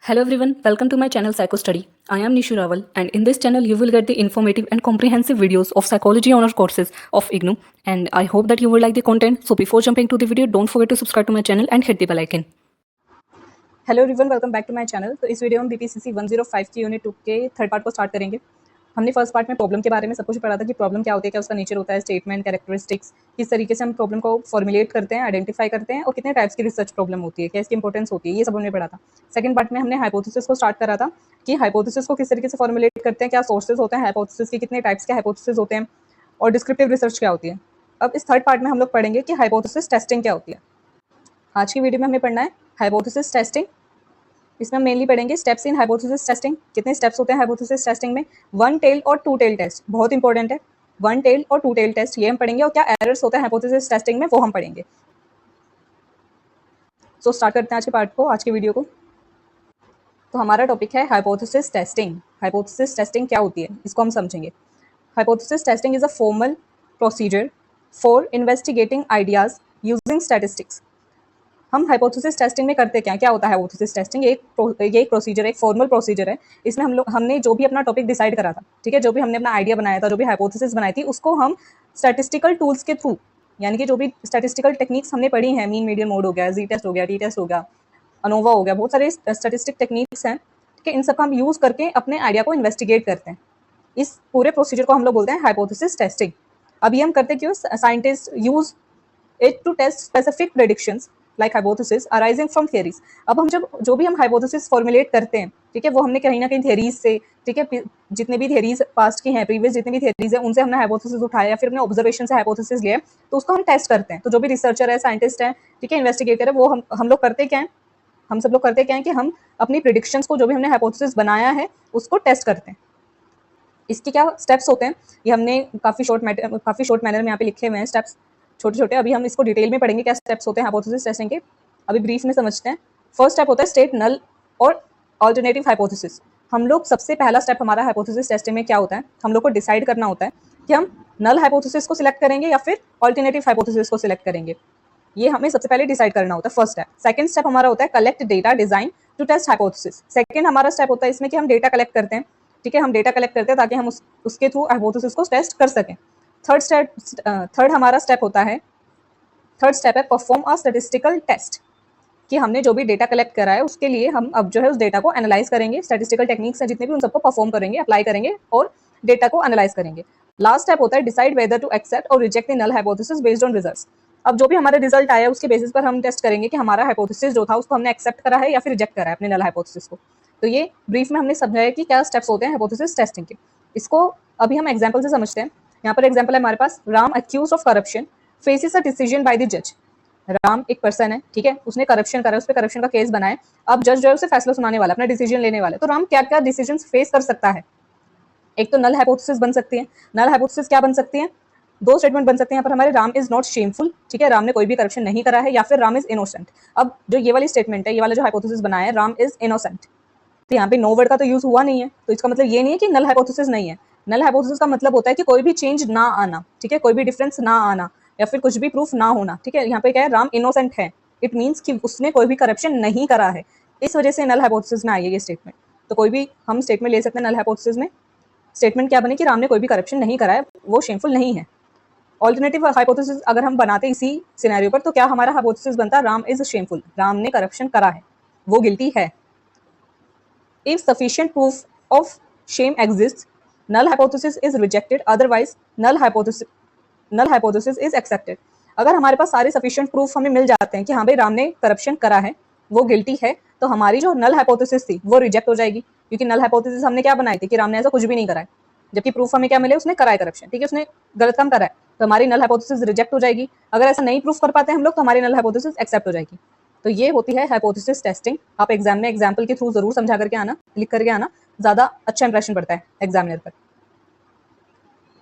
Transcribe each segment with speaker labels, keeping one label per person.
Speaker 1: Hello everyone, welcome to my channel Psycho Study. I am Nishu Rawal and in this channel you will get the informative and comprehensive videos of psychology honor courses of IGNOU and I hope that you will like the content. So before jumping to the video, don't forget to subscribe to my channel and hit the bell icon. Hello everyone, welcome back to my channel. तो इस video में बीपीसीसी 105 की unit 2 के third part को start करेंगे। हमने first part में problem के बारे में सब कुछ पढ़ा था कि प्रॉब्लम क्या होती है, क्या उसका नेचर होता है, स्टेटमेंट, कैरेक्टरिस्टिक्स, किस तरीके से हम प्रॉब्लम को फॉर्मुलेट करते हैं, आइडेंटिफाई करते हैं और कितने टाइप्स की रिसर्च प्रॉब्लम होती है, क्या इसकी इंपॉर्टेंस होती है, ये सब हमने पढ़ा था। सेकंड पार्ट में हमने हाइपोथेसिस को स्टार्ट करा था कि हाइपोथेसिस को किस तरीके से फॉर्मुलेट करते हैं, क्या सोर्सेज होते हैं हाइपोथेसिस के, कितने टाइप्स के हाइपोथेसिस होते हैं और डिस्क्रिप्टिव रिसर्च क्या होती है। अब इस थर्ड पार्ट में हम लोग पढ़ेंगे कि हाइपोथेसिस टेस्टिंग क्या होती है। आज की वीडियो में हमें पढ़ना है हाइपोथेसिस टेस्टिंग। इसमें हम मेनली पढ़ेंगे स्टेप्स इन हाइपोथेसिस टेस्टिंग। कितने स्टेप्स होते हैं हाइपोथेसिस टेस्टिंग में, वन टेल और टू टेल टेस्ट बहुत इंपॉर्टेंट है। वन टेल और टू टेल टेस्ट ये हम पढ़ेंगे और क्या एरर्स होते हैं हाइपोथेसिस टेस्टिंग में वो हम पढ़ेंगे। सो स्टार्ट करते हैं आज के पार्ट को, आज की वीडियो को। तो हमारा टॉपिक है हाइपोथेसिस टेस्टिंग। हाइपोथेसिस टेस्टिंग क्या होती है इसको हम समझेंगे। Hypothesis testing is a formal procedure for investigating ideas using statistics. हम हाइपोथेसिस टेस्टिंग में करते क्या होता है हाइपोथेसिस टेस्टिंग, ये एक प्रोसीजर है, एक फॉर्मल प्रोसीजर है। इसमें हमने जो भी अपना टॉपिक डिसाइड करा था, ठीक है, जो भी हमने अपना आइडिया बनाया था, जो भी हाइपोथेसिस बनाई थी, उसको हम स्टैटिस्टिकल टूल्स के थ्रू, यानी कि जो भी स्टैटिस्टिकल टेक्निक्स हमने पढ़ी हैं, मीन मीडियन मोड हो गया, जी टेस्ट हो गया, टी टेस्ट हो गया, अनोवा हो गया, बहुत सारे स्टैटिस्टिक टेक्निक्स हैं, ठीक है, इन सब का हम यूज़ करके अपने आइडिया को इन्वेस्टिगेट करते हैं। इस पूरे प्रोसीजर को हम लोग बोलते हैं हाइपोथेसिस टेस्टिंग। अब ये हम करते क्यों, scientist use it to test specific predictions like hypothesis arising from theories. अब हम जो भी हम हाइपोथेसिस फॉर्मुलेट करते हैं, ठीक है, वो हमने कहीं ना कहीं थियरीज से, ठीक है, जितने भी थियरीज पास्ट की हैं, प्रीवियस जितनी भी थियरीज हैं, उनसे हमने हाइपोथेसिस उठाया या फिर अपने ऑब्जर्वेशन से हाइपोथेसिस लिया, तो उसको हम टेस्ट करते हैं। तो जो भी रिसर्चर है, साइंटिस्ट है, ठीक है, इन्वेस्टिगेटर है, वो हम लोग करते क्या है, हम सब लोग करते क्या है कि हम अपनी प्रिडिक्शंस को, जो भी हमने हाइपोथेसिस बनाया है, उसको टेस्ट करते हैं। इसके क्या स्टेप्स होते हैं, ये हमने काफ़ी शॉर्ट मैनर में यहाँ पे लिखे हुए हैं स्टेप्स, छोटे छोटे। अभी हम इसको डिटेल में पढ़ेंगे क्या स्टेप्स होते हैं हाइपोथेसिस टेस्टिंग के। अभी ब्रीफ में समझते हैं। फर्स्ट स्टेप होता है स्टेट नल और ऑल्टरनेटिव हाइपोथेसिस। हम लोग सबसे पहला स्टेप हमारा हाइपोथेसिस टेस्टिंग में क्या होता है, हम लोग को डिसाइड करना होता है कि हम नल हाइपोथेसिस को सिलेक्ट करेंगे या फिर ऑल्टरनेटिव हाइपोथेसिस को सिलेक्ट करेंगे। ये हमें सबसे पहले डिसाइड करना होता है, फर्स्ट स्टेप। सेकंड स्टेप हमारा होता है collect data design to test hypothesis. Second हमारा स्टेप होता है इसमें कि हम डेटा कलेक्ट करते हैं, ठीक है, हम डेटा कलेक्ट करते हैं ताकि हम उसके थ्रू हाइपोथेसिस को टेस्ट कर सकें। थर्ड हमारा स्टेप होता है, थर्ड स्टेप है परफॉर्म अ स्टैटिस्टिकल टेस्ट, कि हमने जो भी डेटा कलेक्ट करा है उसके लिए हम अब जो है उस डेटा को एनालाइज करेंगे, स्टैटिस्टिकल टेक्निक्स हैं जितने भी, उन सबको परफॉर्म करेंगे, अप्लाई करेंगे और डेटा को एनालाइज करेंगे। लास्ट स्टेप होता है डिसाइड वेदर टू एक्सेप्ट और reject the null hypothesis based on results. अब जो भी हमारे रिजल्ट आया उसके बेसिस पर हम टेस्ट करेंगे कि हमारा हाइपोथेसिस जो था उसको हमने एक्सेप्ट करा है या फिर रिजेक्ट करा है अपने नल हाइपोथेसिस को। तो ये ब्रीफ में हमने समझाया कि क्या स्टेप्स होते हैं हाइपोथेसिस टेस्टिंग के। इसको अभी हम एग्जाम्पल से समझते हैं। यहाँ पर एग्जाम्पल है हमारे पास, Ram accused of corruption faces a decision by the जज। राम एक पर्सन है, ठीक है, उसने करप्शन करा, उस पर करप्शन का केस बनाया। अब जज जो है उसे फैसला सुनाने वाला, अपना डिसीजन लेने वाला है। तो राम क्या क्या डिसीजन फेस कर सकता है। एक तो नल हाइपोथेसिस बन सकती है। नल हाइपोथेसिस क्या बन सकती है, दो स्टेटमेंट बन सकते हैं यहाँ पर हमारे, राम इज नॉट शेमफुल, ठीक है, राम ने कोई भी करप्शन नहीं करा है, या फिर राम इज इनोसेंट। अब जो ये वाली स्टेटमेंट है, ये वाला जो हाइपोथेसिस बनाया है, राम इज इनोसेंट, तो यहाँ पे नो वर्ड का तो यूज हुआ नहीं है, तो इसका मतलब ये नहीं है कि नल हाइपोथेसिस नहीं है। नल हाइपोथेसिस का मतलब होता है कि कोई भी चेंज ना आना, ठीक है, कोई भी डिफरेंस ना आना या फिर कुछ भी प्रूफ ना होना, ठीक है। यहाँ पे क्या है, राम इनोसेंट है, इट मीन्स कि उसने कोई भी करप्शन नहीं करा है, इस वजह से नल हाइपोथेसिस में आई है ये स्टेटमेंट। तो कोई भी हम स्टेटमेंट ले सकते हैं नल हाइपोथेसिस में। स्टेटमेंट क्या बने कि राम ने कोई भी करप्शन नहीं करा है, वो शेमफुल नहीं है। ऑल्टरनेटिव हाइपोथेसिस अगर हम बनाते इसी सिनेरियो पर, तो क्या हमारा हाइपोथेसिस बनता, राम इज शेमफुल, राम ने करप्शन करा है, वो गिल्टी है। If sufficient proof of shame exists, null hypothesis is rejected. Otherwise, null hypothesis is accepted. अगर हमारे पास सारे sufficient proof हमें मिल जाते हैं कि हाँ भाई राम ने corruption करा है, वो guilty है, तो हमारी जो null hypothesis थी वो reject हो जाएगी, क्योंकि null hypothesis हमने क्या बनाई थी कि राम ने ऐसा कुछ भी नहीं करा है, जबकि प्रूफ हमें क्या मिले, उसने करा है करप्शन, ठीक है, उसने गलत काम करा है, तो हमारी null hypothesis रिजेक्ट हो जाएगी। अगर ऐसा नहीं प्रूफ कर पाते हम लोग, तो हमारी null hypothesis एक्सेप्ट हो जाएगी। तो ये होती है हाइपोथेसिस टेस्टिंग। आप एग्जाम में एग्जाम्पल के थ्रू जरूर समझा करके आना, लिख करके आना, ज्यादा अच्छा इंप्रेशन पड़ता है एग्जामिनर पर।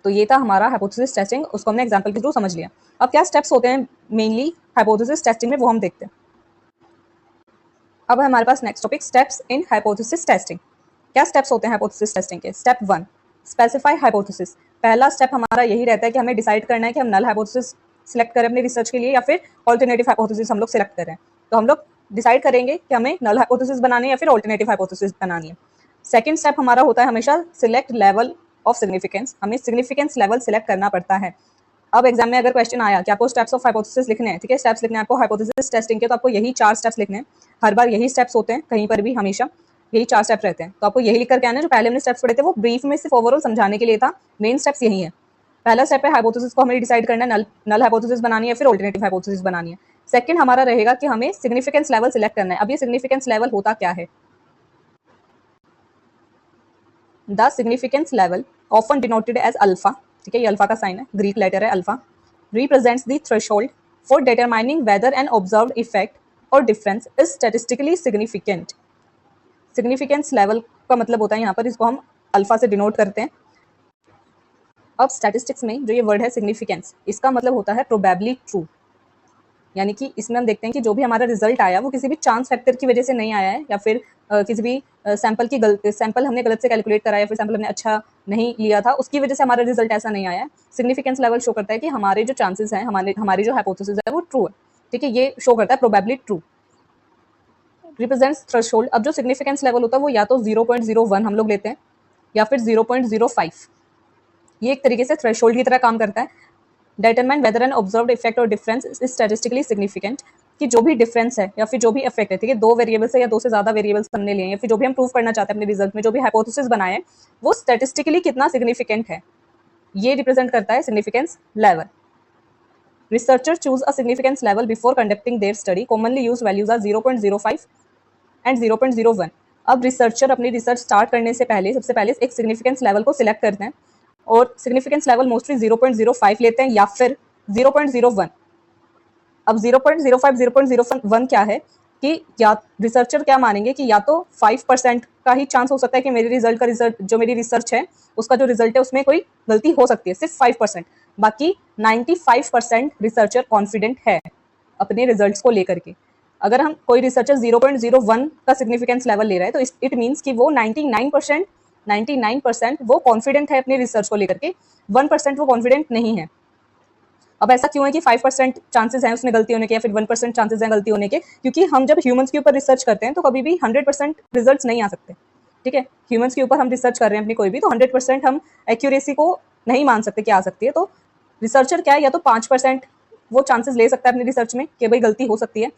Speaker 1: तो ये था हमारा हाइपोथेसिस टेस्टिंग, उसको हमने एग्जाम्पल के थ्रू समझ लिया। अब क्या स्टेप्स होते हैं मेनली हाइपोथेसिस टेस्टिंग में, वो हम देखते हैं। अब हमारे पास next topic, steps in hypothesis testing. क्या स्टेप्स होते हैं हाइपोथेसिस टेस्टिंग के। Step 1 specify hypothesis. पहला स्टेप हमारा यही रहता है कि हमें डिसाइड करना है कि हम नल हाइपोथेसिस सिलेक्ट करें अपने रिसर्च के लिए या फिर ऑल्टरनेटिव हाइपोथेसिस हम लोग सिलेक्ट करें। तो हम लोग डिसाइड करेंगे कि हमें नल हाइपोथेसिस बनानी है या फिर ऑल्टरनेटिव हाइपोथेसिस बनानी है। सेकंड स्टेप हमारा होता है हमेशा सिलेक्ट लेवल ऑफ सिग्निफिकेंस, हमें सिग्निफिकेंस लेवल सिलेक्ट करना पड़ता है। अब एग्जाम में अगर क्वेश्चन आया कि आपको स्टेप्स ऑफ हाइपोथेसिस लिखने हैं, ठीक है, स्टेप्स लिखने हैं आपको हाइपोथेसिस टेस्टिंग के, तो आपको यही 4 स्टेप्स लिखने हैं। हर बार यही स्टेप्स होते हैं, कहीं पर भी हमेशा यही 4 स्टेप्स रहते हैं, तो आपको यही लिख कर के आना है। जो पहले हमने स्टेप्स पढ़े थे वो ब्रीफ में सिर्फ ओवरऑल समझाने के लिए था, मेन स्टेप्स यही है। पहला स्टेप है हाइपोथेसिस को हमें डिसाइड करना है, नल हाइपोथेसिस बनानी है फिर ऑल्टरनेटिव हाइपोथेसिस बनानी है। सेकंड हमारा रहेगा कि हमें सिग्निफिकेंस लेवल सिलेक्ट करना है। अब ये सिग्निफिकेंस लेवल होता क्या है? The significance level often denoted as alpha, ठीक है, ये अल्फा का साइन है, ग्रीक लेटर है alpha, represents the threshold for determining whether an observed effect और difference is statistically significant. Significance level का मतलब होता है यहाँ पर, इसको हम अल्फा से डिनोट करते हैं। अब स्टैटिस्टिक्स में जो ये वर्ड है सिग्निफिकेंस, इसका मतलब होता है प्रोबेबली ट्रू, यानी कि इसमें हम देखते हैं कि जो भी हमारा रिजल्ट आया वो किसी भी चांस फैक्टर की वजह से नहीं आया है, या फिर किसी भी सैंपल हमने गलत से कैलकुलेट करा या फिर सैंपल हमने अच्छा नहीं लिया था, उसकी वजह से हमारा रिजल्ट ऐसा नहीं आया है। सिग्निफिकेंस लेवल शो करता है कि हमारे जो चांसेस हैं, हमारी जो हाइपोथेसिस है वो ट्रू है, ठीक है, ये शो करता है प्रोबेबली ट्रू। रिप्रेजेंट्स थ्रेशोल्ड, अब जो सिग्निफिकेंस लेवल होता है वो या तो 0.01 हम लोग लेते हैं या फिर 0.05, ये एक तरीके से थ्रेशोल्ड की तरह काम करता है। Determine whether an observed effect और डिफरेंस इज स्टैटिस्टिकली सिग्निफिकेंट, कि जो भी डिफरेंस है या फिर जो भी इफेक्ट है, ठीक है, 2 वेरिएबल्स है या 2 से ज़्यादा वेरिएबल्स हमने लिए या फिर जो भी हम प्रूव करना चाहते हैं अपने रिजल्ट में, जो भी हाइपोथेसिस बनाए वो स्टैटिस्टिकली कितना सिग्निफिकेंट है, ये रिप्रेजेंट करता है significance level. Researcher choose a significance level before conducting their study, commonly use values are 0.05 and 0.01। अब रिसर्चर अपनी रिसर्च स्टार्ट करने से पहले सबसे पहले एक सिग्निफिकेंस लेवल को सिलेक्ट करते हैं, और सिग्निफिकेंस लेवल मोस्टली 0.05 लेते हैं या फिर 0.01। अब 0.05 0.01 क्या है कि या रिसर्चर क्या मानेंगे कि या तो 5% का ही चांस हो सकता है कि रिजल्ट जो मेरी रिसर्च है उसका जो रिजल्ट है उसमें कोई गलती हो सकती है, सिर्फ 5%, बाकी 95% रिसर्चर कॉन्फिडेंट है अपने रिजल्ट्स को लेकर के। अगर हम कोई रिसर्चर 0.01 का सिग्निफिकेंस लेवल ले रहा है तो इट मीन्स कि वो 99% वो कॉन्फिडेंट है अपने रिसर्च को लेकर के, 1% वो कॉन्फिडेंट नहीं है। अब ऐसा क्यों है कि 5% चांसेस हैं उसमें गलती होने के या फिर 1% चांसेस हैं गलती होने के? क्योंकि हम जब ह्यूमंस के ऊपर रिसर्च करते हैं तो कभी भी 100% रिजल्ट्स नहीं आ सकते, ठीक है, ह्यूमंस के ऊपर हम रिसर्च कर रहे हैं अपनी कोई भी, तो 100% हम एक्यूरेसी को नहीं मान सकते कि आ सकती है। तो रिसर्चर क्या है, या तो 5% वो चांसेस ले सकता है अपनी रिसर्च में कि भाई गलती हो सकती है,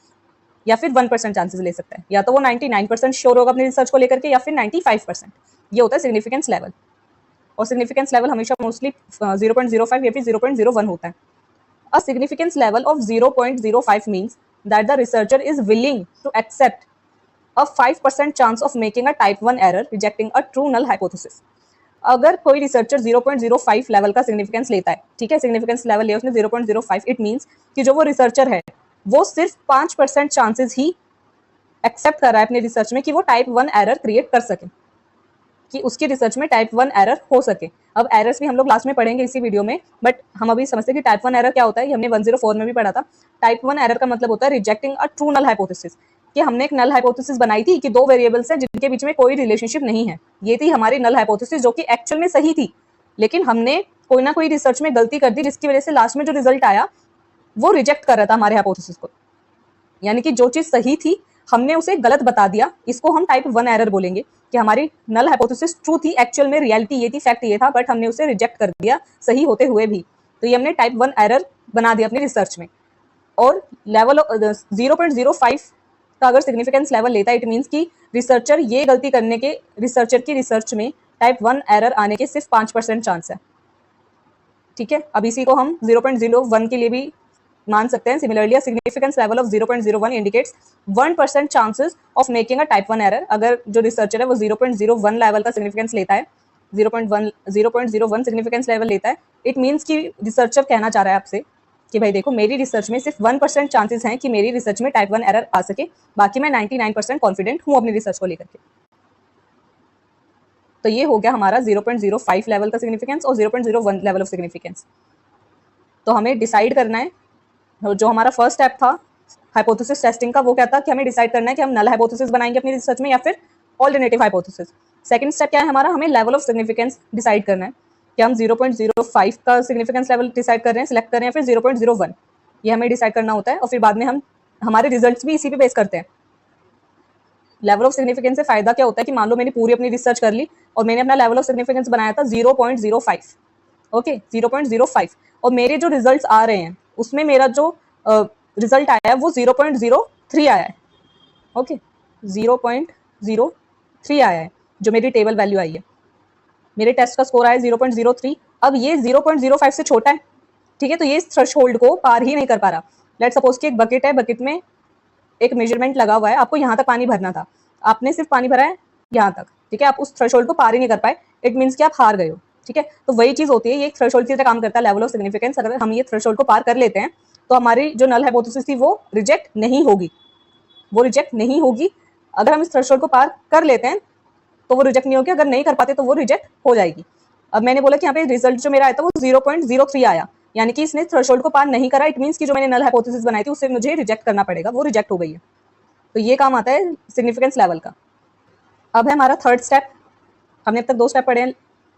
Speaker 1: या फिर 1% चांसेस ले सकता है, या तो वो 99% श्योर होगा अपनी रिसर्च को लेकर के या फिर 95%। ये होता है सिग्निफिकेंस लेवल, और सिग्निफिकेंस लेवल हमेशा मोस्टली 0.05 या फिर 0.01 होता है। A significance level of 0.05 means that the researcher is willing to accept a 5% chance of making a type 1 error, rejecting a true null hypothesis. अगर कोई रिसर्चर 0.05 लेवल का significance लेता है, ठीक है, सिग्निफिकेंस लेवल लिया उसने 0.05, इट मीन्स कि जो वो रिसर्चर है वो सिर्फ 5% चांसेस ही एक्सेप्ट कर रहा है अपनी रिसर्च में कि वो टाइप 1 एरर क्रिएट कर सके, कि उसकी रिसर्च में टाइप 1 एरर हो सके। अब एरर्स भी हम लोग लास्ट में पढ़ेंगे इसी वीडियो में, बट हम अभी समझते हैं कि टाइप 1 एरर क्या होता है, ये हमने 104 में भी पढ़ा था। टाइप 1 एरर का मतलब होता है rejecting a true null hypothesis, कि हमने एक नल हाइपोथेसिस बनाई थी कि 2 वेरिएबल्स हैं जिनके बीच में कोई रिलेशनशिप नहीं है, ये थी हमारी नल हाइपोथेसिस जो कि एक्चुअल में सही थी, लेकिन हमने कोई ना कोई रिसर्च में गलती कर दी जिसकी वजह से लास्ट में जो रिजल्ट आया वो रिजेक्ट कर रहा था हमारे हाइपोथेसिस को, यानी कि जो चीज सही थी हमने उसे गलत बता दिया, इसको हम टाइप 1 एरर बोलेंगे, कि हमारी नल हाइपोथेसिस ट्रू थी, एक्चुअल में रियलिटी ये थी, फैक्ट ये था, बट हमने उसे रिजेक्ट कर दिया सही होते हुए भी, तो ये हमने टाइप 1 एरर बना दिया अपनी रिसर्च में। और लेवल 0.05 का अगर सिग्निफिकेंस लेवल लेता है, इट मीन्स कि रिसर्चर ये गलती करने के, रिसर्चर की रिसर्च में टाइप 1 एरर आने के सिर्फ 5% चांस है, ठीक है। अब इसी को हम 0.01 के लिए भी मान सकते हैं। Similarly a significance level of 0.01 indicates 1% chances of making a type 1 error. अगर जो रिसर्चर है वो 0.01 लेवल का सिग्निफिकेंस लेता है, 0.01 सिग्निफिकेंस लेवल लेता है, इट मीन्स कि रिसर्चर कहना चाह रहा है आपसे कि भाई देखो मेरी रिसर्च में सिर्फ 1% चांसेस हैं कि मेरी रिसर्च में टाइप 1 एरर आ सके, बाकी मैं 99% कॉन्फिडेंट हूँ अपनी रिसर्च को लेकर के। तो ये हो गया हमारा 0.05 लेवल का सिग्निफिकेंस और 0.01 लेवल ऑफ सिग्निफिकेंस। तो हमें डिसाइड करना है, जो हमारा फर्स्ट स्टेप था हाइपोथेसिस टेस्टिंग का, वो क्या था कि हमें डिसाइड करना है कि हम नल हाइपोथेसिस बनाएंगे अपनी रिसर्च में या फिर ऑल्टरनेटिव हाइपोथेसिस। सेकंड स्टेप क्या है हमारा, हमें लेवल ऑफ सिग्निफिकेंस डिसाइड करना है कि हम 0.05 का सिग्निफिकेंस लेवल डिसाइड कर रहे हैं, सिलेक्ट कर रहे हैं, फिर 0.01 ये हमें डिसाइड करना होता है, और फिर बाद में हम हमारे रिजल्ट्स भी इसी पे बेस करते हैं लेवल ऑफ सिग्निफिकेंस से फायदा क्या होता है कि मान लो मैंने पूरी अपनी रिसर्च कर ली और मैंने अपना लेवल ऑफ सिग्निफिकेंस बनाया था 0.05, ओके 0.05, और मेरे जो रिजल्ट्स आ रहे हैं उसमें मेरा जो रिजल्ट आया है वो 0.03 आया है, ओके 0.03 आया है जो मेरी टेबल वैल्यू आई है। मेरे टेस्ट का स्कोर आया 0.03। अब ये 0.05 से छोटा है, ठीक है, तो ये इस थ्रेशोल्ड को पार ही नहीं कर पा रहा। लेट सपोज कि एक बकेट है, बकेट में एक मेजरमेंट लगा हुआ है, आपको यहाँ तक पानी भरना था, आपने सिर्फ पानी भरा है यहाँ तक, ठीक है, आप उस थ्रेशोल्ड को पार ही नहीं कर पाए, इट मीन्स कि आप हार गए हो, ठीक है। तो वही चीज होती है, ये एक थ्रेशोल्ड की तरह काम करता है, लेवल ऑफ सिग्निफिकेंस। अगर हम ये थ्रेशोल्ड को पार कर लेते हैं तो हमारी जो नल हाइपोथेसिस थी वो रिजेक्ट नहीं होगी, वो रिजेक्ट नहीं होगी। अगर हम इस थ्रेशोल्ड को पार कर लेते हैं तो वो रिजेक्ट नहीं होगी, अगर नहीं कर पाते तो वो रिजेक्ट हो जाएगी। अब मैंने बोला कि यहाँ पे रिजल्ट जो मेरा आया था वो 0.03 आया, यानी कि इसने थ्रेशोल्ड को पार नहीं करा, इट मीन्स कि जो मैंने नल हाइपोथेसिस बनाई थी उससे मुझे रिजेक्ट करना पड़ेगा, वो रिजेक्ट हो गई है। तो ये काम आता है सिग्निफिकेंस लेवल का। अब है हमारा थर्ड स्टेप। हमने अब तक 2 स्टेप पढ़े हैं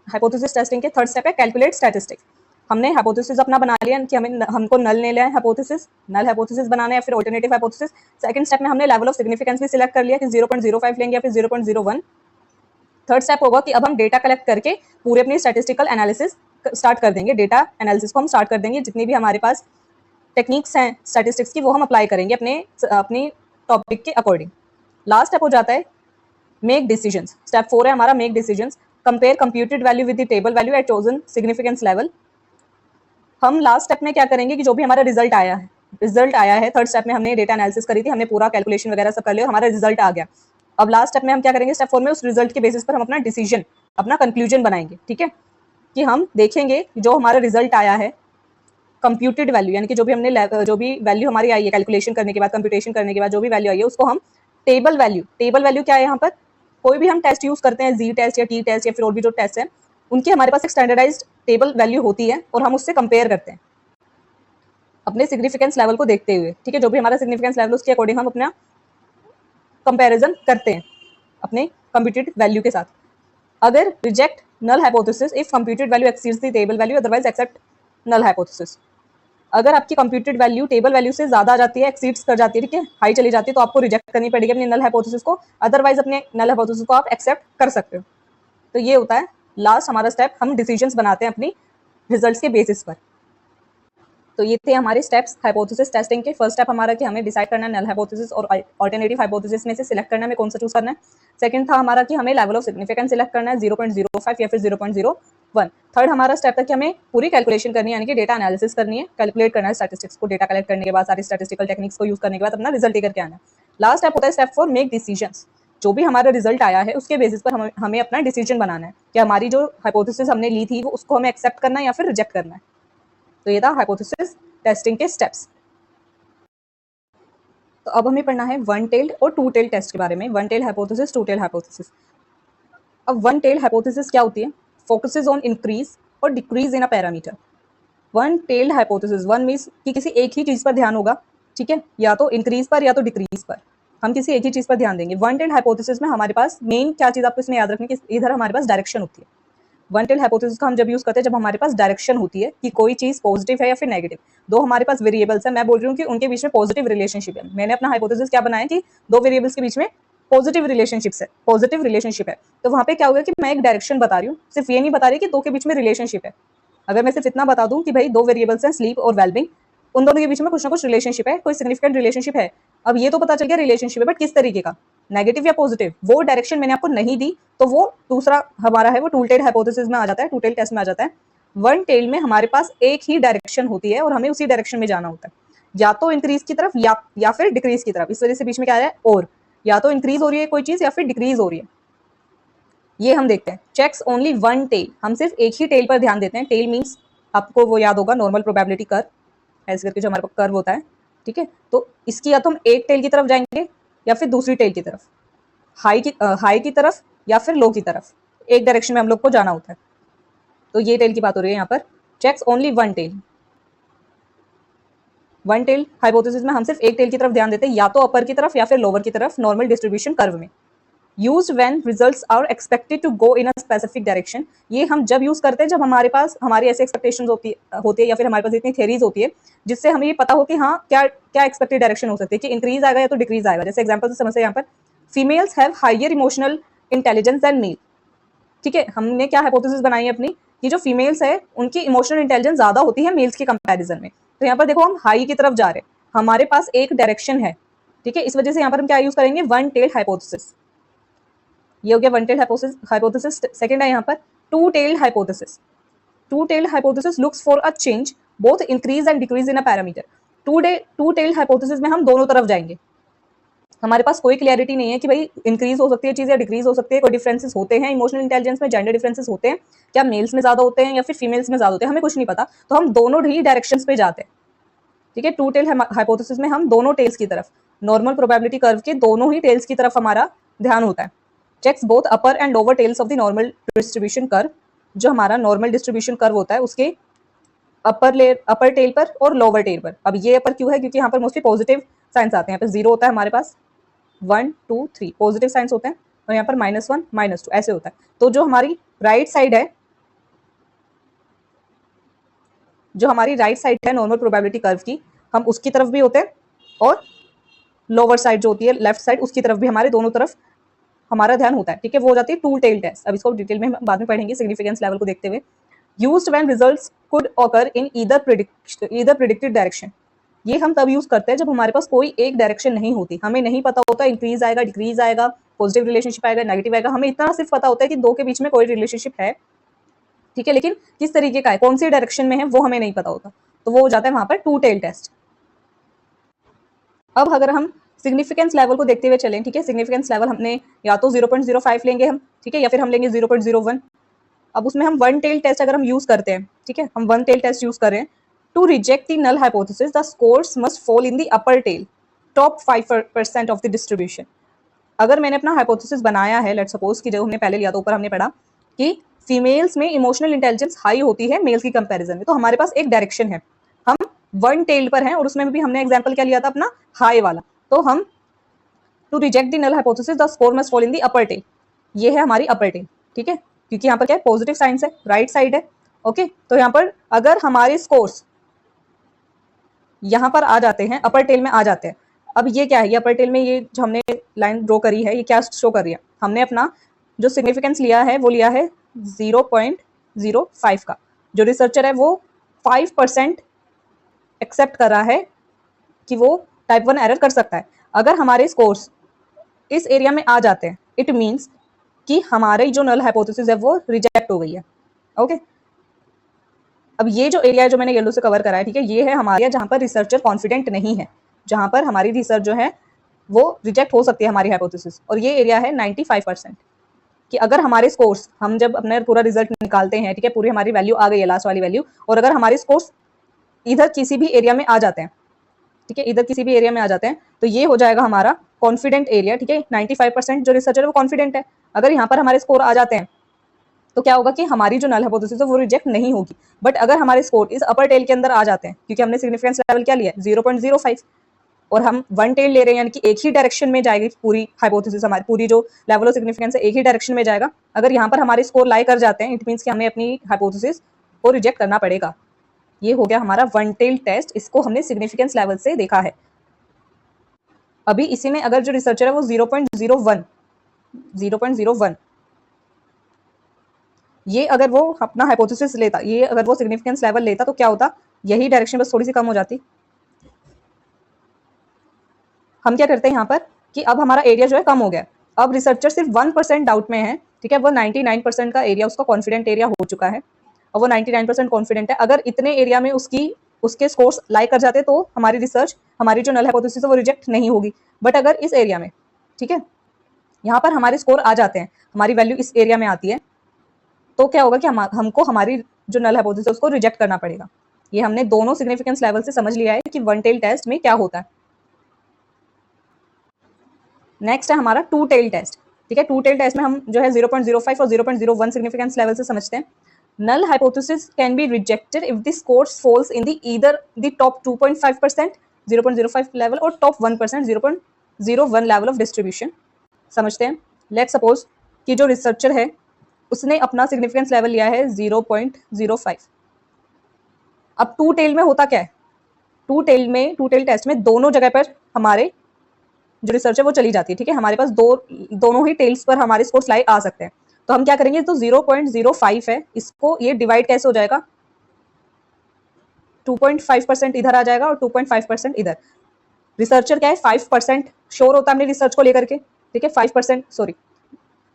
Speaker 1: हाइपोथेसिस टेस्टिंग के। थर्ड स्टेप है कैलकुलेट स्टैटिस्टिक्स। हमने हाइपोथेसिस अपना बना लिया कि हमको नल ले लिया है, नल हाइपोथेसिस बनाना है या फिर अल्टरनेटिव हाइपोथेसिस। सेकंड स्टेप में हमने लेवल ऑफ सिग्निफिकेंस भी सिलेक्ट कर लिया कि 0.05 लेंगे या फिर 0.01। थर्ड स्टेप होगा कि अब हम डेटा कलेक्ट करके पूरे अपनी स्टैटिस्टिकल एनालिसिस स्टार्ट कर देंगे, डेटा एनालिसिस को हम स्टार्ट कर देंगे, जितनी भी हमारे पास टेक्निक्स हैं स्टैटिस्टिक्स की वो हम अप्लाई करेंगे अपनी टॉपिक के अकॉर्डिंग। लास्ट स्टेप हो जाता है मेक डिसीजंस। स्टेप 4 है हमारा make decisions. Compare computed value with the table value at chosen significance level. हम लास्ट स्टेप में क्या करेंगे कि जो भी हमारा रिजल्ट आया है थर्ड स्टेप में हमने डेटा एनालिसिस करी थी, हमने पूरा कैलकुलेशन वगैरह सब कर लिया, हमारा रिजल्ट आ गया। अब लास्ट स्टेप में हम क्या करेंगे, स्टेप 4 में उस रिजल्ट के बेसिस पर हम अपना डिसीजन, अपना कंक्लूजन बनाएंगे, ठीक है, कि हम देखेंगे जो हमारा रिजल्ट आया है कंप्यूटेड वैल्यू, यानी कि जो भी वैल्यू हमारी आई है कैलकुलेशन करने के बाद, कंप्यूटेशन करने के बाद जो भी वैल्यू आई है उसको हम टेबल वैल्यू क्या है, यहाँ पर कोई भी हम टेस्ट यूज करते हैं, जी टेस्ट या टी टेस्ट या फिर और भी जो टेस्ट है, उनकी हमारे पास एक स्टैंडर्डाइज्ड टेबल वैल्यू होती है और हम उससे कंपेयर करते हैं अपने सिग्निफिकेंस लेवल को देखते हुए, ठीक है, जो भी हमारा सिग्निफिकेंस लेवल उसके अकॉर्डिंग हम अपना कंपैरिजन करते हैं अपने कंप्यूटेड वैल्यू के साथ। अगर reject null hypothesis if computed value exceeds the table value, otherwise accept null hypothesis. अगर आपकी कंप्यूटेड वैल्यू टेबल वैल्यू से ज्यादा आ जाती है, एक्सीड्स कर जाती है, ठीक है, हाई चली जाती है, तो आपको रिजेक्ट करनी पड़ेगी अपने नल हाइपोथेसिस को, अदरवाइज अपने नल हाइपोथेसिस को आप एक्सेप्ट कर सकते हो। तो ये होता है लास्ट हमारा स्टेप, हम डिसीजंस बनाते हैं अपनी रिजल्ट्स के बेसिस पर। तो ये थे हमारे स्टेप्स हाइपोथेसिस टेस्टिंग के। फर्स्ट स्टेप हमारा कि हमें डिसाइड करना है नल हाइपोथेसिस और अल्टरनेटिव हाइपोथेसिस में से सिलेक्ट करना है, हमें कौन सा चूज करना है। सेकंड था हमारा कि हमें लेवल ऑफ सिग्निफिकेंस सिलेक्ट करना है 0.05 या फिर 0.01। थर्ड हमारा स्टेप था कि हमें पूरी कैलकुलेशन करनी है, यानी कि डेटा एनालिसिस करनी है, कैलकुलेट करना है स्टैटिस्टिक्स को, डेटा कलेक्ट करने के बाद सारी स्टैटिस्टिकल टेक्निक्स को यूज करने के बाद अपना रिजल्ट लेकर के आना है। लास्ट स्टेप होता है स्टेप 4 मेक डिसीजंस। जो भी हमारा रिजल्ट आया है उसके बेसिस पर हमें अपना डिसीजन बनाना है कि हमारी जो हाइपोथेसिस हमने ली थी वो उसको हमें एक्सेप्ट करना है या फिर रिजेक्ट करना है। तो ये था हाइपोथेसिस टेस्टिंग के स्टेप्स। तो अब हमें पढ़ना है वन टेल्ड और टू टेल्ड टेस्ट के बारे में, one tailed hypothesis, to tailed hypothesis. अब वन टेल्ड हाइपोथेसिस क्या होती है, फोकसेस ऑन इंक्रीज और decrease in a parameter. One tailed hypothesis, one means कि किसी एक ही चीज पर ध्यान होगा, ठीक है, या तो इंक्रीज पर या तो डिक्रीज पर, हम किसी एक ही चीज पर ध्यान देंगे। वन टेल्ड हाइपोथेसिस में हमारे पास मेन क्या चीज आपको इसमें याद रखनी है कि इधर हमारे पास डायरेक्शन होती है। वन टेल हाइपोथेसिस का हम जब यूज करते हैं जब हमारे पास डायरेक्शन होती है कि कोई चीज पॉजिटिव है या फिर नेगेटिव। दो हमारे पास वेरिएबल्स है, मैं बोल रही हूँ कि उनके बीच में पॉजिटिव रिलेशनशिप है। मैंने अपना हाइपोथेसिस क्या बनाया कि दो वेरिएबल्स के बीच में पॉजिटिव रिलेशनशिप है। तो वहां पे क्या होगा कि मैं एक डायरेक्शन बता रही हूँ, सिर्फ ये नहीं बता रही कि दो के बीच में रिलेशनशिप है। अगर मैं सिर्फ इतना बता दूं कि भाई दो वेरिएबल्स हैं स्लीप और वेलबिंग, उन दोनों के बीच में कुछ ना कुछ रिलेशनशिप है, कोई सिग्निफिकेंट रिलेशनशिप है। अब ये तो पता चल गया रिलेशनशिप है, बट किस तरीके का, नेगेटिव या पॉजिटिव, वो डायरेक्शन मैंने आपको नहीं दी, तो वो दूसरा हमारा है वो टू टेल्ड हाइपोथेसिस में आ जाता है, टू टेल्ड टेस्ट में आ जाता है। वन टेल में हमारे पास एक ही डायरेक्शन होती है और हमें उसी डायरेक्शन में जाना होता है, या तो इंक्रीज की तरफ या फिर डिक्रीज की तरफ। इस वजह से बीच में क्या है, और या तो इंक्रीज हो रही है कोई चीज या फिर डिक्रीज हो रही है, ये हम देखते हैं। चेक्स ओनली वन टेल, हम सिर्फ एक ही टेल पर ध्यान देते हैं। टेल मीन्स आपको वो याद होगा नॉर्मल प्रोबेबिलिटी कर्व, ऐसे करके जो हमारे पास कर्व होता है, ठीक है, तो इसकी या तो हम एक टेल की तरफ जाएंगे या फिर दूसरी टेल की तरफ, हाई की तरफ या फिर लो की तरफ, एक डायरेक्शन में हम लोग को जाना होता है। तो ये टेल की बात हो रही है यहाँ पर। Checks only one tail, one tail hypothesis में हम सिर्फ एक टेल की तरफ ध्यान देते हैं, या तो अपर की तरफ या फिर लोअर की तरफ, नॉर्मल डिस्ट्रीब्यूशन कर्व में। Use when results are expected to go in a specific direction, ये हम जब यूज करते हैं जब हमारे पास हमारी ऐसी एक्सपेक्टेशंस होती है या फिर हमारे पास इतनी थ्योरीज होती है जिससे हमें ये पता हो कि हाँ क्या क्या एक्सपेक्टेड डायरेक्शन हो सकती है, कि इंक्रीज आएगा या तो डिक्रीज आएगा। जैसे एग्जांपल से समझते हैं यहाँ पर, females have higher emotional intelligence than male. ठीक है, हमने क्या हाइपोथेसिस बनाई है अपनी कि जो फीमेल्स है उनकी इमोशनल इंटेलिजेंस ज्यादा होती है मेल्स के कंपैरिजन में। तो यहाँ पर देखो हम हाई की तरफ जा रहे हैं, हमारे पास एक डायरेक्शन है। ठीक है, इस वजह से यहाँ पर हम क्या यूज करेंगे, वन टेल्ड हाइपोथेसिस। ये हो गया वन टेल्ड हाइपोथेसिस। सेकंड है यहाँ पर to tailed hypothesis. To tailed hypothesis looks for a change both increase and decrease in a parameter. To tailed hypothesis में हम दोनों तरफ जाएंगे। हमारे पास कोई क्लियरिटी नहीं है कि भाई इंक्रीज हो सकती है चीज या डिक्रीज हो सकती है, कोई डिफरेंसेस होते हैं इमोशनल इंटेलिजेंस में, जेंडर डिफरेंसेस होते हैं, क्या मेल्स में ज्यादा होते हैं या फिर फीमेल्स में ज्यादा होते हैं, हमें कुछ नहीं पता। तो हम दोनों ही डायरेक्शंस पे जाते हैं। ठीक है, टू टेल हाइपोथेसिस में हम दोनों टेल्स की तरफ, नॉर्मल प्रोबेबिलिटी कर्व के दोनों ही टेल्स की तरफ हमारा ध्यान होता है। Checks both upper and lower tails of the normal distribution curve. जो हमारा नॉर्मल डिस्ट्रीब्यूशन कर्व होता है उसके अपर टेल पर और लोअर टेल पर। अब ये अपर क्यों है, क्योंकि यहाँ पर मोस्टली पॉजिटिव साइंस आते हैं। यहाँ पर 0 होता है हमारे पास, 1 2 3 पॉजिटिव साइंस होते हैं, और यहाँ पर -1 -2 ऐसे होता है। तो जो हमारी राइट साइड है, नॉर्मल प्रोबेबिलिटी कर्व की, हम उसकी तरफ भी होते हैं, और लोअर साइड जो होती है लेफ्ट साइड, उसकी तरफ भी हमारे दोनों तरफ हमारा ध्यान होता है। ठीक है, वो हो जाती है टू टेल टेस्ट। अब इसको डिटेल में हम बाद में पढ़ेंगे सिग्निफिकेंस लेवल को देखते हुए। Used when results could occur in either predicted direction. ये हम तब यूज करते हैं जब हमारे पास कोई एक डायरेक्शन नहीं होती, हमें नहीं पता होता इंक्रीज आएगा, डिक्रीज आएगा, पॉजिटिव रिलेशनशिप आएगा, नेगेटिव आएगा, हमें इतना सिर्फ पता होता है कि दो के बीच में कोई रिलेशनशिप है। ठीक है, लेकिन किस तरीके का है, कौन सी डायरेक्शन में है, वो हमें नहीं पता होता। तो वो हो जाता है वहां पर टू टेल टेस्ट। अब अगर हम सिग्निफिकेंस लेवल को देखते हुए चलें, ठीक है, सिग्निफिकेंस लेवल हमने या तो 0.05 लेंगे हम, ठीक है, या फिर हम लेंगे 0.01। अब उसमें हम वन टेल टेस्ट अगर हम यूज करते हैं, ठीक है, हम वन टेल टेस्ट यूज करें, to reject the null hypothesis the scores must fall in the upper tail top 5% of the distribution. अगर मैंने अपना हाइपोथेसिस बनाया है, लेट्स सपोज कि जो हमने पहले लिया था, ऊपर हमने पढ़ा कि फीमेल्स में इमोशनल इंटेलिजेंस हाई होती है मेल्स की कंपैरिजन में, तो हमारे पास एक डायरेक्शन है, हम वन टेल्ड पर हैं, और उसमें भी हमने एग्जांपल क्या लिया था अपना, हाई वाला। तो हम to reject the null hypothesis the score must fall in the upper tail, ये है हमारी अपर टेल। ठीक है, क्योंकि यहाँ पर क्या है, पॉजिटिव साइंस है, राइट साइड है। ओके, तो यहाँ पर अगर हमारे स्कोर्स यहाँ पर आ जाते हैं, अपर टेल में आ जाते हैं। अब ये क्या है, ये अपर टेल में ये जो हमने लाइन ड्रॉ करी है, ये क्या शो कर रही है, हमने अपना जो सिग्निफिकेंस लिया है वो लिया है 0.05 का। जो रिसर्चर है वो 5% एक्सेप्ट कर रहा है कि वो टाइप 1 एरर कर सकता है। अगर हमारे स्कोर्स इस एरिया में आ जाते हैं, इट मीन्स कि हमारी जो नल हाइपोथेसिस है वो रिजेक्ट हो गई है। ओके, अब ये जो एरिया है जो मैंने येलो से कवर करा है, ठीक है, ये है हमारे जहाँ पर रिसर्चर कॉन्फिडेंट नहीं है, जहाँ पर हमारी रिसर्च जो है वो रिजेक्ट हो सकती है हमारी हाइपोथेसिस। और ये एरिया है 95% कि अगर हमारे स्कोर्स, हम जब अपना पूरा रिजल्ट निकालते हैं, ठीक है, पूरी हमारी वैल्यू आ गई है, लास्ट वाली वैल्यू, और अगर हमारे स्कोर्स इधर किसी भी एरिया में आ जाते हैं, ठीक है, इधर किसी भी एरिया में आ जाते हैं, तो ये हो जाएगा हमारा कॉन्फिडेंट एरिया। ठीक है, 95% जो रिसर्चर है वो कॉन्फिडेंट है। अगर यहाँ पर हमारे स्कोर आ जाते हैं तो क्या होगा कि हमारी जो नल हाइपोथेसिस है वो रिजेक्ट नहीं होगी। बट अगर हमारे स्कोर इस अपर टेल के अंदर आ जाते हैं, क्योंकि हमने सिग्निफिकेंस लेवल क्या लिया है 0.05, और हम वन टेल ले रहे हैं, यानी कि एक ही डायरेक्शन में जाएगी पूरी हाइपोथेसिस, हमारी पूरी जो लेवल ऑफ सिग्निफिकेंस है एक ही डायरेक्शन में जाएगा। अगर यहाँ पर हमारे स्कोर लाई कर जाते हैं, इट मीन्स कि हमें अपनी हाइपोथेसिस को रिजेक्ट करना पड़ेगा। ये हो गया हमारा वन टेल टेस्ट, इसको हमने सिग्निफिकेंस लेवल से देखा है। अभी इसी में अगर जो रिसर्चर है वो 0.01 ये अगर वो अपना हाइपोथेसिस लेता, ये अगर वो सिग्निफिकेंस लेवल लेता, तो क्या होता, यही डायरेक्शन बस थोड़ी सी कम हो जाती। हम क्या करते हैं यहाँ पर कि अब हमारा एरिया जो है कम हो गया, अब रिसर्चर सिर्फ 1% डाउट में है। ठीक है, वो 99% का एरिया उसका कॉन्फिडेंट एरिया हो चुका है, और वो 99% कॉन्फिडेंट है। अगर इतने एरिया में उसके स्कोर्स लाई कर जाते तो हमारी रिसर्च, हमारी जो नल हाइपोथेसिस है वो रिजेक्ट नहीं होगी। बट अगर इस एरिया में, ठीक है, यहाँ पर हमारे स्कोर आ जाते हैं, हमारी वैल्यू इस एरिया में आती है, तो क्या होगा कि हमको हमारी जो नल हाइपोथेसिस है उसको रिजेक्ट करना पड़ेगा। ये हमने दोनों सिग्निफिकेंस लेवल से समझ लिया है कि वन टेल टेस्ट में क्या होता है। नेक्स्ट है हमारा टू टेल टेस्ट। ठीक है, टू टेल टेस्ट में हम जो है 0.05 और 0.01 सिग्निफिकेंस लेवल से समझते हैं। Null hypothesis can be rejected if the scores falls in the either the top 2.5% 0.05 level और टॉप 1% 0.01 लेवल ऑफ डिस्ट्रीब्यूशन। समझते हैं, लेट्स सपोज कि जो रिसर्चर है उसने अपना सिग्निफिकेंस लेवल लिया है 0.05। अब टू टेल में होता क्या है, टू टेल टेस्ट में दोनों जगह पर हमारे जो रिसर्च है वो चली जाती है, ठीक है। हमारे पास दोनों ही टेल्स पर हमारे स्कोर स्लाइड आ सकते हैं। तो हम क्या करेंगे, तो 0.05 है, इसको ये डिवाइड कैसे हो जाएगा, 2.5% इधर आ जाएगा और 2.5% इधर। रिसर्चर क्या है, 5% श्योर होता है अपने रिसर्च को लेकर के, ठीक है, 5% सॉरी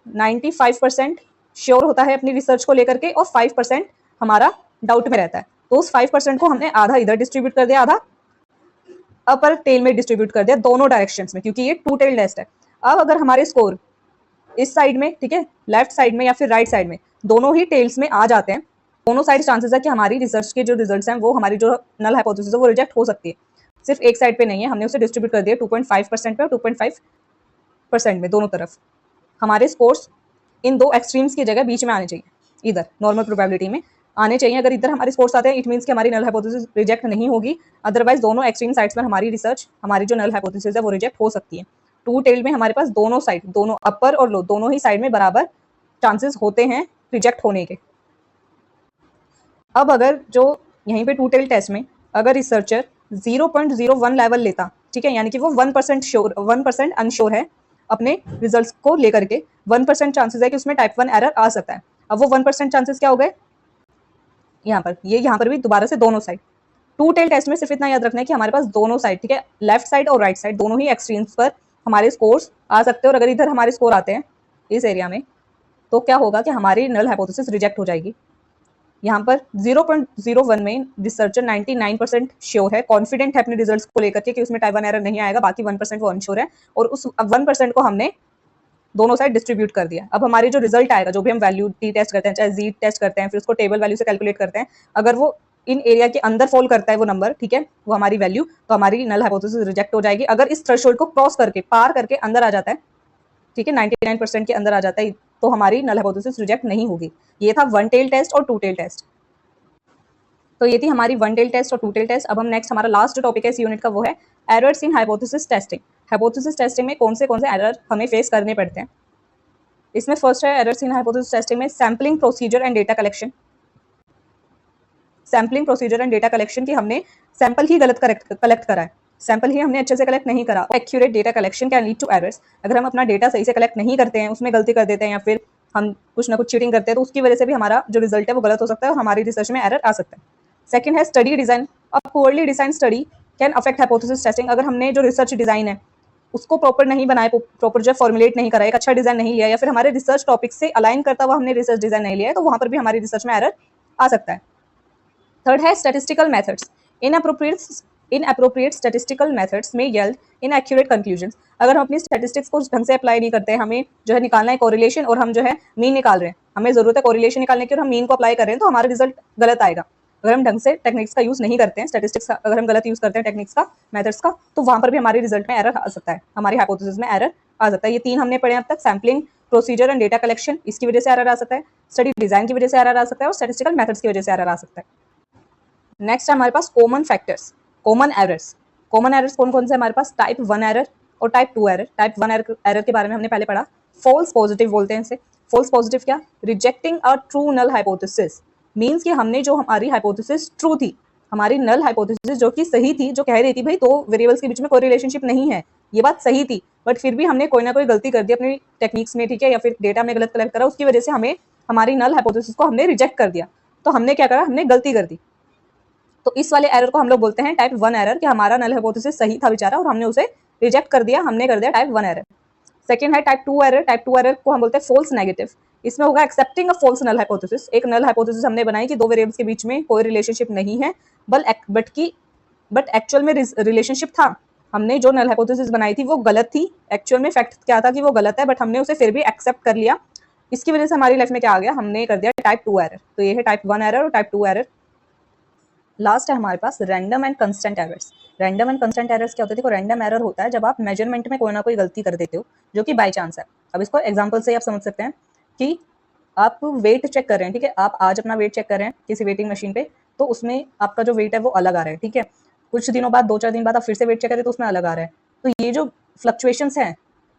Speaker 1: 95% श्योर होता है अपनी रिसर्च को लेकर के, और 5% हमारा डाउट में रहता है। तो उस 5% को हमने आधा इधर डिस्ट्रीब्यूट कर दिया, आधा अपर टेल में डिस्ट्रीब्यूट कर दिया, दोनों डायरेक्शंस में, क्योंकि ये 2 टेल टेस्ट है। अब अगर हमारे स्कोर इस साइड में, ठीक है, लेफ्ट साइड में या फिर राइट साइड में, दोनों ही टेल्स में आ जाते हैं, दोनों साइड चांसेस है कि हमारी रिसर्च के जो रिजल्ट्स हैं वो हमारी जो नल हाइपोथेसिस है वो रिजेक्ट हो सकती है। सिर्फ एक साइड पे नहीं है, हमने उसे डिस्ट्रीब्यूट कर दिया 2.5% पे और 2.5% में, दोनों तरफ। हमारे स्कोर्स इन दो एक्सट्रीम्स की जगह बीच में आने चाहिए, इधर नॉर्मल प्रोबेबिलिटी में आने चाहिए। अगर इधर हमारे स्कोर्स आते हैं, इट मीन्स कि हमारी नल हाइपोथेसिस रिजेक्ट नहीं होगी। अदरवाइज दोनों एक्सट्रीम साइड्स पर हमारी रिसर्च, हमारी जो नल हाइपोथेसिस है वो रिजेक्ट हो सकती है। 2 टेल में हमारे पास दोनों साइड, दोनों अपर और लो, दोनों ही साइड में बराबर चांसेस होते हैं रिजेक्ट होने के। अब अगर जो यहीं पे 2 टेल टेस्ट में अगर रिसर्चर 0.01 लेवल लेता, ठीक है, यानी कि वो 1% श्योर, 1% अनश्योर है अपने रिजल्ट्स को लेकर के, 1% चांसेस है कि उसमें टाइप 1 एरर आ सकता है। अब वो 1% चांसेस क्या हो गए, यहाँ पर ये, यहाँ पर भी दोबारा से दोनों साइड। 2 टेल टेस्ट में सिर्फ इतना याद रखना है कि हमारे पास दोनों साइड, ठीक है, लेफ्ट साइड और राइट साइड, दोनों ही एक्सट्रीम्स पर हमारे स्कोर्स आ सकते हैं। और अगर इधर हमारे स्कोर आते हैं इस एरिया में, तो क्या होगा कि हमारी नल हाइपोथेसिस रिजेक्ट हो जाएगी। यहाँ पर 0.01 में रिसर्चर 99% श्योर है, कॉन्फिडेंट है अपने रिजल्ट्स को लेकर के कि उसमें टाइप 1 एरर नहीं आएगा, बाकी 1% वो अनश्योर है, और उस 1% को हमने दोनों साइड डिस्ट्रीब्यूट कर दिया। अब हमारी जो रिजल्ट आएगा, जो भी हम वैल्यू टी टेस्ट करते हैं, चाहे जी टेस्ट करते हैं, फिर उसको टेबल वैल्यू से कैलकुलेट करते हैं, अगर वो इन एरिया के अंदर फॉल करता है वो नंबर, ठीक है, वो हमारी वैल्यू, तो हमारी नल हाइपोथेसिस रिजेक्ट हो जाएगी। अगर इस थ्रेशोल्ड को क्रॉस करके, पार करके अंदर आ जाता है, ठीक है, 99% के अंदर आ जाता है, तो हमारी नल हाइपोथेसिस रिजेक्ट नहीं होगी। ये था 1 टेल टेस्ट और 2 टेल टेस्ट। तो ये थी हमारी 1 टेल टेस्ट और 2 टेल टेस्ट। अब हम नेक्स्ट, हमारा लास्ट जो टॉपिक है इस यूनिट का वो है errors in hypothesis testing. Hypothesis testing में कौन से एरर हमें फेस करने पड़ते हैं। इसमें फर्स्ट है एरर्स इन हाइपोथेसिस टेस्टिंग में sampling procedure and data collection. Sampling procedure and data collection की हमने सैंपल ही गलत कलेक्ट करा है, सैंपल ही हमने अच्छे से कलेक्ट नहीं करा। Accurate data collection can lead to errors. अगर हम अपना डेटा सही से कलेक्ट नहीं करते हैं, उसमें गलती कर देते हैं, या फिर हम कुछ ना कुछ चीटिंग करते हैं, तो उसकी वजह से भी हमारा जो रिजल्ट है वो गलत हो सकता है और हमारी रिसर्च में एरर आ सकता है। सेकंड है study design. A poorly design study can affect hypothesis testing. अगर हमने जो रिसर्च डिजाइन है उसको प्रॉपर नहीं बनाया, प्रॉपर जो फॉर्मुलेट नहीं करा, एक अच्छा डिजाइन नहीं लिया, या फिर हमारे रिसर्च टॉपिक से अलाइन करता हुआ हमने रिसर्च डिजाइन नहीं लिया है, तो वहां पर भी हमारी रिसर्च में एरर आ सकता है। थर्ड है statistical methods. Inappropriate statistical methods में yield inaccurate conclusions। अगर हम अपनी स्टैटिस्टिक्स को ढंग से अप्लाई नहीं करते हैं, हमें जो है निकालना है कोरिलेशन, और हम जो है मीन निकाल रहे हैं, हमें जरूरत है कोरिलेशन निकालने की और हम मीन को अप्लाई कर रहे हैं, तो हमारा रिजल्ट गलत आएगा। अगर हम ढंग से टेक्निक्स का यूज नहीं करते हैं, स्टैटिस्टिक्स अगर हम गलत यूज करते हैं टेक्निक्स का, मेथड्स का, तो वहां पर भी हमारे रिजल्ट में एरर आ सकता है, हमारी हाइपोथेसिस में एरर आ सकता है। ये 3 हमने पढ़े अब तक, sampling, procedure and data collection, इसकी वजह से एरर आ सकता है, स्टडी डिजाइन की वजह से एरर आ सकता है, और स्टैटिस्टिकल मेथड्स की वजह से एरर आ सकता है। नेक्स्ट है हमारे पास common factors, common errors. Common errors कौन कौन से हमारे पास, टाइप 1 एरर और टाइप 2 एरर। टाइप 1 एरर के बारे में हमने पहले पढ़ा, फॉल्स पॉजिटिव बोलते हैं इसे। फॉल्स पॉजिटिव क्या, rejecting a true null hypothesis, means कि हमने जो हमारी हाइपोथेसिस ट्रू थी, हमारी नल हाइपोथेसिस जो कि सही थी, जो कह रही थी भाई 2 वेरिएबल्स के बीच में कोई रिलेशनशिप नहीं है, ये बात सही थी, बट फिर भी हमने कोई ना कोई गलती कर दी अपनी टेक्निक्स में, ठीक है, या फिर डेटा में गलत कलेक्ट करा, उसकी वजह से हमें हमारी नल हाइपोथेसिस को हमने रिजेक्ट कर दिया। तो हमने क्या करा, हमने गलती कर दी। तो इस वाले एरर को हम लोग बोलते हैं टाइप 1 एरर, कि हमारा नल हाइपोथेसिस सही था बेचारा और हमने उसे रिजेक्ट कर दिया, हमने कर दिया टाइप 1 एरर। सेकंड है टाइप 2 एरर। टाइप 2 एरर को हम बोलते हैं फॉल्स नेगेटिव। इसमें होगा accepting a false null hypothesis. एक नल हाइपोथेसिस हमने बनाई कि 2 वेरिएबल्स के बीच में कोई रिलेशनशिप नहीं है, बट एक्चुअल में रिलेशनशिप था। हमने जो नल हाइपोथेसिस बनाई थी वो गलत थी, एक्चुअल में फैक्ट क्या था कि वो गलत है, बट हमने उसे फिर भी एक्सेप्ट कर लिया। इसकी वजह से हमारी लाइफ में क्या आ गया, हमने कर दिया टाइप 2 एरर। तो ये है टाइप 1 एरर और टाइप 2 एरर। लास्ट है हमारे पास random and constant errors. Random and constant errors क्या होते हैं, देखो रैंडम एरर होता है जब आप मेजरमेंट में कोई ना कोई गलती कर देते हो जो कि बाय चांस है। अब इसको एग्जांपल से आप समझ सकते हैं कि आप वेट चेक कर रहे हैं, ठीक है, आप आज अपना वेट चेक कर रहे हैं किसी वेटिंग मशीन पे, तो उसमें आपका जो वेट है वो अलग आ रहा है, ठीक है। कुछ दिनों बाद, 2-4 दिन बाद आप फिर से वेट चेक करें तो उसमें अलग आ रहा है। तो ये जो फ्लक्चुएशंस हैं,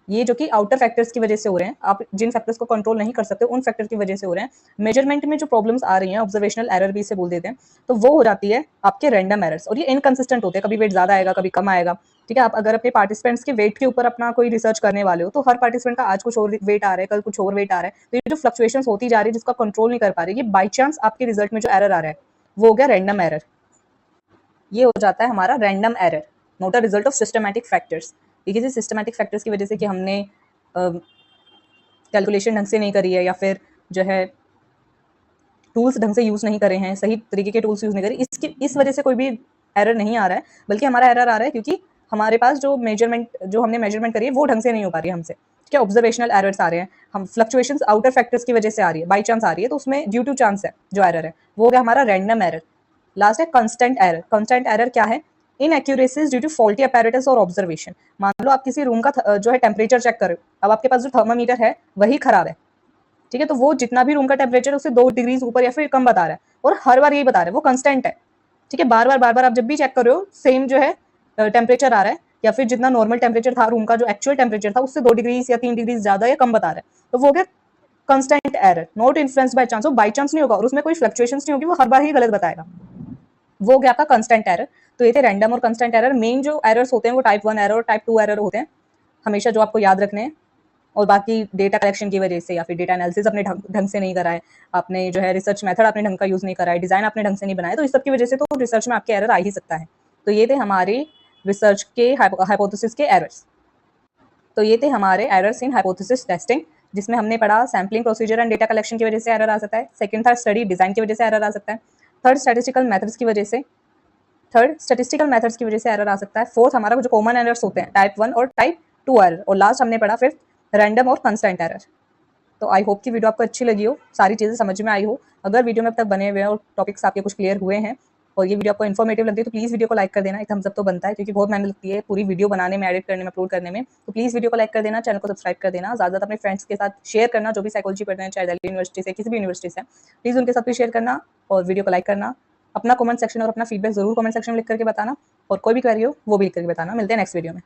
Speaker 1: ये जो कि आउटर फैक्टर्स की वजह से हो रहे हैं, आप जिन फैक्टर्स को कंट्रोल नहीं कर सकते उन फैक्टर की वजह से हो रहे हैं। मेजरमेंट में जो प्रॉब्लम्स आ रही हैं, ऑब्जर्वेशनल एरर भी इसे बोल देते हैं, तो वो हो जाती है आपके रैंडम एरर्स, और ये इनकंसिस्टेंट होते हैं, कभी वेट ज्यादा आएगा, कभी कम आएगा। ठीक है, आप अगर अपने पार्टिसिपेंट्स के वेट के ऊपर अपना कोई रिसर्च करने वाले हो, तो हर पार्टिसिपेंट का आज कुछ और वेट आ रहा है, कल कुछ और वेट आ रहा है, तो ये जो फ्लक्चुएशंस होती जा रही है जिसको आप कंट्रोल नहीं कर पा रहे, ये बाई चांस आपके रिजल्ट में जो एरर आ रहा है वो हो गया रैंडम एरर। ये हो जाता है हमारा random error, not a result of systematic factors. ये किसी सिस्टमैटिक फैक्टर्स की वजह से कि हमने कैलकुलेशन ढंग से नहीं करी है, या फिर जो है टूल्स ढंग से यूज़ नहीं करे हैं, सही तरीके के टूल्स यूज़ नहीं करे, इसकी इस वजह से कोई भी एरर नहीं आ रहा है, बल्कि हमारा एरर आ रहा है क्योंकि हमारे पास जो हमने मेजरमेंट करी है वो ढंग से नहीं हो पा रही है हमसे। क्या ऑब्जर्वेशनल एरर्स आ रहे हैं, हम फ्लक्चुएशंस आउटर फैक्टर्स की वजह से आ रही है, बाई चांस आ रही है, तो उसमें ड्यू टू चांस है जो एरर है, वो हो गया हमारा रैंडम एरर। लास्ट है कंस्टेंट एरर। कंस्टेंट एरर क्या है? Inaccuracies due to faulty apparatus और ऑब्जर्वेशन। मान लो आप किसी रूम का जो है टेम्परेचर चेक कर रहे हो, अब आपके पास जो थर्मामीटर है वही खराब है, ठीक है, तो वो जितना भी रूम का टेम्परेचर है उससे 2 डिग्री ऊपर या फिर कम बता रहा है, और हर बार यही बता रहा है, वो कंस्टेंट है, ठीक है, बार बार आप जब भी चेक कर रहे हो सेम जो है टेम्परेचर आ रहा है, या फिर जितना नॉर्मल टेम्परेचर था रूम का, जो एक्चुअल टेम्परेचर था उससे 2 डिग्री या 3 डिग्री ज्यादा या कम बता रहा है, तो वो हो गया constant error, not influence by chance. वो बाई चांस नहीं होगा और उसमें कोई फ्लक्चुएशंस नहीं होगी, वो हर बार ही गलत बताएगा, वो हो गया आपका कंस्टेंट एरर। तो ये थे रैंडम और कंस्टेंट एरर। मेन जो एरर्स होते हैं वो टाइप 1 एरर और टाइप 2 एरर होते हैं, हमेशा जो आपको याद रखने हैं। और बाकी डेटा कलेक्शन की वजह से या फिर डेटा एनालिसिस अपने ढंग से नहीं कराए, आपने जो है रिसर्च मेथड अपने ढंग का यूज़ नहीं कराया, डिज़ाइन आपने ढंग से नहीं बनाया, तो इस सब की वजह से तो रिसर्च में आपके एरर आ ही सकता है। तो ये थे हमारे रिसर्च के हाइपोथेसिस के एरर्स। तो ये थे हमारे एरर्स इन हाइपोथेसिस टेस्टिंग, जिसमें हमने पढ़ा sampling procedure and data collection की वजह से एरर आ सकता है, सेकंड था स्टडी डिज़ाइन की वजह से एरर आ सकता है, थर्ड स्टैटिस्टिकल मेथड्स की वजह से एरर आ सकता है, फोर्थ हमारा जो कॉमन एरर्स होते हैं टाइप 1 और टाइप 2 एरर, और लास्ट हमने पढ़ा फिफ्थ रैंडम और कंस्टेंट एरर। तो आई होप कि वीडियो आपको अच्छी लगी हो, सारी चीज़ें समझ में आई हो। अगर वीडियो में अब तक बने हुए हैं और टॉपिक्स आपके कुछ क्लियर हुए हैं और ये वीडियो आपको इन्फॉर्मेटिव लगती है, तो प्लीज़ वीडियो को लाइक कर देना, एक थम्स अप तो बनता है, क्योंकि बहुत मेहनत लगती है पूरी वीडियो बनाने में, एडिट करने में, अपलोड करने में। तो प्लीज़ वीडियो को लाइक कर देना, चैनल को सब्सक्राइब कर देना, ज़्यादा अपने फ्रेंड्स के साथ शेयर करना, जो भी साइकोलॉजी पढ़ रहे हैं, चाहे दिल्ली यूनिवर्सिटी से, किसी भी यूनिवर्सिटी से, प्लीज़ उनके साथ भी शेयर करना और वीडियो को लाइक करना। अपना कमेंट सेक्शन और अपना फीडबैक जरूर कमेंट सेक्शन में लिख करके बताना, और कोई भी क्वेरी हो वो भी लिख करके बताना। मिलते हैं नेक्स्ट वीडियो में।